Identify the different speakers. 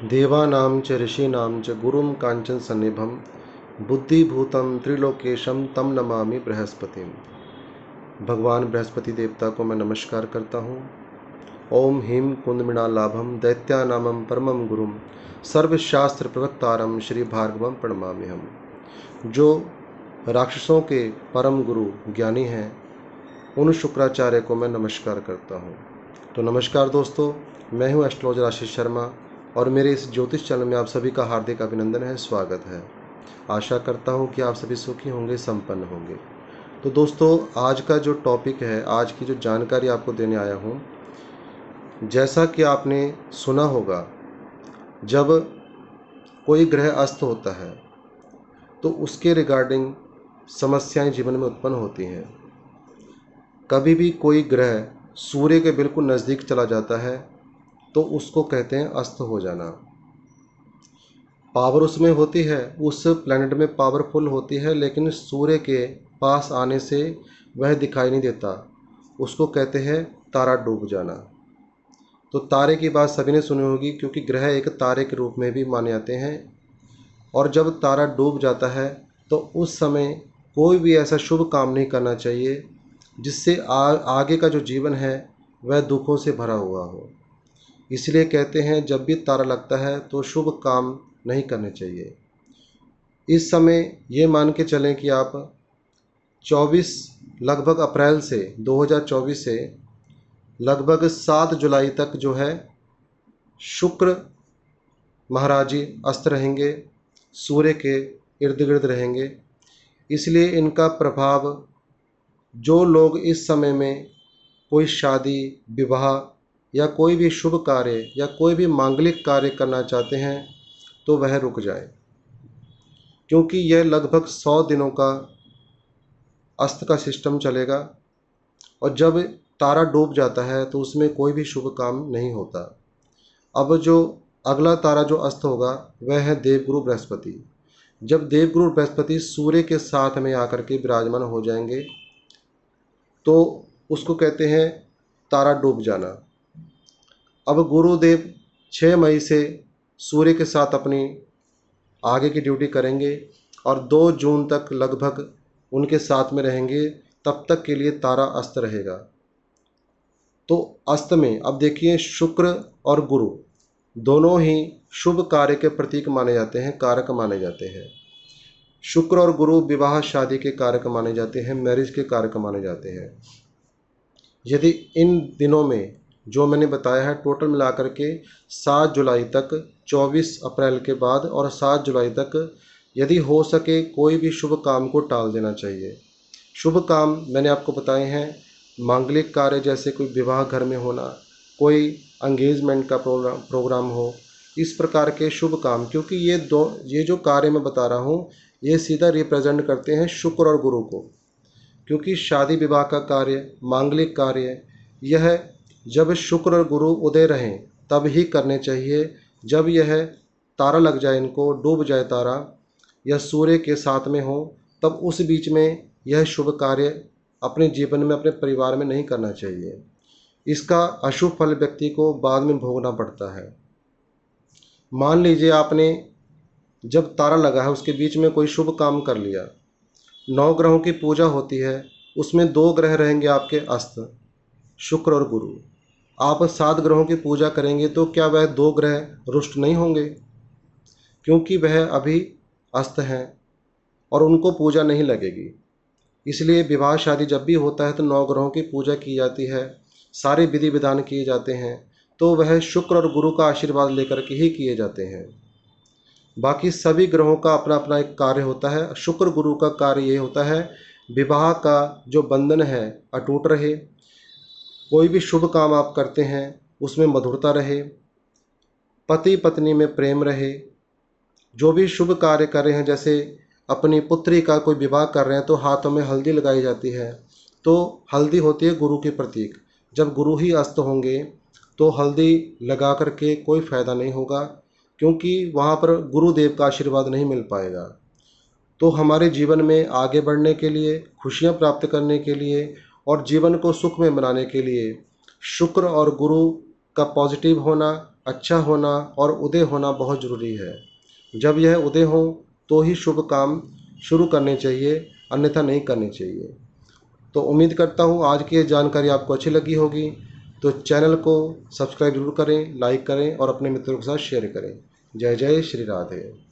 Speaker 1: देवानां च ऋषीणां च गुरुं काञ्चन सन्निभं बुद्धिभूतं त्रिलोकेशं तम नमामि बृहस्पतिम। भगवान बृहस्पति देवता को मैं नमस्कार करता हूँ। ओम ह्रीं कुंदमृणालाभं दैत्यानामं परमं गुरुं सर्वशास्त्र प्रवक्तारं श्री भार्गवं प्रणमाम्यहम्। जो राक्षसों के परम गुरु ज्ञानी हैं, उन शुक्राचार्य को मैं नमस्कार करता हूँ। तो नमस्कार दोस्तों, मैं हूँ एस्ट्रोलॉजर आशीष शर्मा और मेरे इस ज्योतिष चैनल में आप सभी का हार्दिक अभिनंदन है, स्वागत है। आशा करता हूँ कि आप सभी सुखी होंगे, संपन्न होंगे। तो दोस्तों, आज का जो टॉपिक है, आज की जो जानकारी आपको देने आया हूँ, जैसा कि आपने सुना होगा, जब कोई ग्रह अस्त होता है तो उसके रिगार्डिंग समस्याएं जीवन में उत्पन्न होती हैं। कभी भी कोई ग्रह सूर्य के बिल्कुल नज़दीक चला जाता है तो उसको कहते हैं अस्त हो जाना। पावर उसमें होती है, उस प्लैनेट में पावरफुल होती है, लेकिन सूर्य के पास आने से वह दिखाई नहीं देता, उसको कहते हैं तारा डूब जाना। तो तारे की बात सभी ने सुनी होगी, क्योंकि ग्रह एक तारे के रूप में भी माने जाते हैं। और जब तारा डूब जाता है तो उस समय कोई भी ऐसा शुभ काम नहीं करना चाहिए जिससे आगे का जो जीवन है वह दुखों से भरा हुआ हो। इसलिए कहते हैं जब भी तारा लगता है तो शुभ काम नहीं करने चाहिए। इस समय ये मान के चलें कि आप 24 लगभग अप्रैल से 2024 से लगभग 7 जुलाई तक जो है शुक्र महाराज जी अस्त रहेंगे, सूर्य के इर्द गिर्द रहेंगे। इसलिए इनका प्रभाव, जो लोग इस समय में कोई शादी, विवाह या कोई भी शुभ कार्य या कोई भी मांगलिक कार्य करना चाहते हैं तो वह रुक जाए, क्योंकि यह लगभग 100 दिनों का अस्त का सिस्टम चलेगा। और जब तारा डूब जाता है तो उसमें कोई भी शुभ काम नहीं होता। अब जो अगला तारा जो अस्त होगा वह है देवगुरु बृहस्पति। जब देवगुरु बृहस्पति सूर्य के साथ में आकर के विराजमान हो जाएंगे तो उसको कहते हैं तारा डूब जाना। अब गुरुदेव 6 मई से सूर्य के साथ अपनी आगे की ड्यूटी करेंगे और 2 जून तक लगभग उनके साथ में रहेंगे। तब तक के लिए तारा अस्त रहेगा। तो अस्त में अब देखिए, शुक्र और गुरु दोनों ही शुभ कार्य के प्रतीक माने जाते हैं, कारक माने जाते हैं। शुक्र और गुरु विवाह शादी के कारक माने जाते हैं, मैरिज के कारक माने जाते हैं। यदि इन दिनों में जो मैंने बताया है, टोटल मिलाकर के 7 जुलाई तक, 24 अप्रैल के बाद और 7 जुलाई तक यदि हो सके कोई भी शुभ काम को टाल देना चाहिए। शुभ काम मैंने आपको बताए हैं, मांगलिक कार्य जैसे कोई विवाह घर में होना, कोई एंगेजमेंट का प्रोग्राम हो, इस प्रकार के शुभ काम। क्योंकि ये जो कार्य मैं बता रहा हूँ ये सीधा रिप्रेजेंट करते हैं शुक्र और गुरु को। क्योंकि शादी विवाह का कार्य, मांगलिक कार्य, यह जब शुक्र और गुरु उदय रहें तब ही करने चाहिए। जब यह तारा लग जाए, इनको डूब जाए तारा, या सूर्य के साथ में हो, तब उस बीच में यह शुभ कार्य अपने जीवन में, अपने परिवार में नहीं करना चाहिए। इसका अशुभ फल व्यक्ति को बाद में भोगना पड़ता है। मान लीजिए आपने जब तारा लगा है उसके बीच में कोई शुभ काम कर लिया, 9 ग्रहों की पूजा होती है, उसमें 2 ग्रह रहेंगे आपके अस्त, शुक्र और गुरु। आप 7 ग्रहों की पूजा करेंगे तो क्या वह 2 ग्रह रुष्ट नहीं होंगे? क्योंकि वह अभी अस्त हैं और उनको पूजा नहीं लगेगी। इसलिए विवाह शादी जब भी होता है तो 9 ग्रहों की पूजा की जाती है, सारे विधि विधान किए जाते हैं, तो वह शुक्र और गुरु का आशीर्वाद लेकर के ही किए जाते हैं। बाकी सभी ग्रहों का अपना अपना एक कार्य होता है। शुक्र गुरु का कार्य ये होता है, विवाह का जो बंधन है अटूट रहे, कोई भी शुभ काम आप करते हैं उसमें मधुरता रहे, पति पत्नी में प्रेम रहे। जो भी शुभ कार्य कर रहे हैं, जैसे अपनी पुत्री का कोई विवाह कर रहे हैं तो हाथों में हल्दी लगाई जाती है, तो हल्दी होती है गुरु के प्रतीक। जब गुरु ही अस्त होंगे तो हल्दी लगा करके कोई फ़ायदा नहीं होगा, क्योंकि वहाँ पर गुरुदेव का आशीर्वाद नहीं मिल पाएगा। तो हमारे जीवन में आगे बढ़ने के लिए, खुशियाँ प्राप्त करने के लिए और जीवन को सुख में बनाने के लिए शुक्र और गुरु का पॉजिटिव होना, अच्छा होना और उदय होना बहुत ज़रूरी है। जब यह उदय हो तो ही शुभ काम शुरू करने चाहिए, अन्यथा नहीं करने चाहिए। तो उम्मीद करता हूँ आज की ये जानकारी आपको अच्छी लगी होगी। तो चैनल को सब्सक्राइब जरूर करें, लाइक करें और अपने मित्रों के साथ शेयर करें। जय जय श्री राधे।